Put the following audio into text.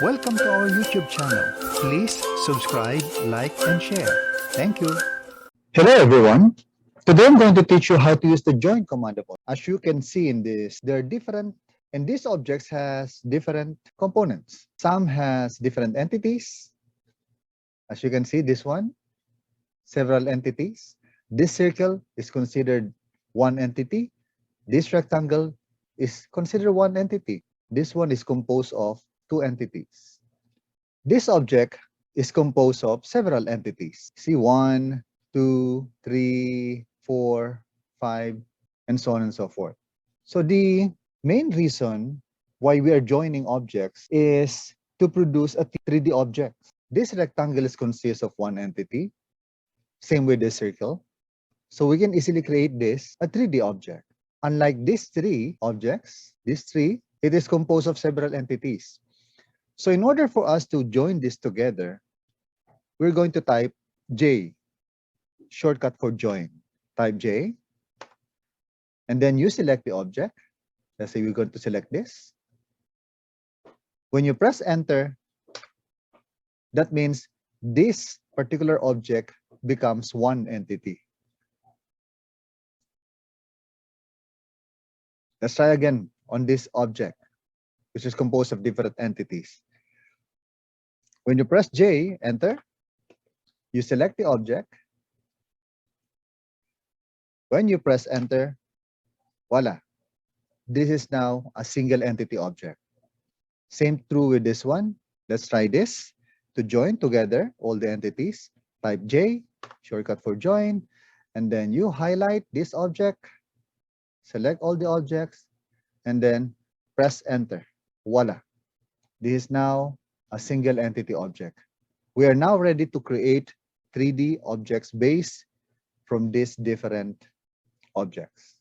Welcome to our YouTube channel. Please subscribe, like, and share. Thank you. Hello everyone. Today I'm going to teach you how to use the join command. As you can see in this, there are different, and these objects has different components. Some has different entities. As you can see, this one, several entities. This circle is considered one entity. This rectangle is considered one entity. This one is composed of two entities. This object is composed of several entities. See, 1, 2, 3, 4, 5, and so on and so forth. So the main reason why we are joining objects is to produce a 3D object. This rectangle is consists of one entity, same with this circle. So we can easily create this a 3D object. Unlike these three objects, it is composed of several entities. So in order for us to join this together, we're going to type J, shortcut for join. Type J, and then you select the object. Let's say we're going to select this. When you press enter, that means this particular object becomes one entity. Let's try again on this object, which is composed of different entities. When you press J, enter, you select the object. When you press enter, voila, this is now a single entity object. Same true with this one. Let's try this. To join together all the entities, type J, shortcut for join, and then you highlight this object, select all the objects, and then press enter. Voila. This is now a single entity object. We are now ready to create 3D objects based from these different objects.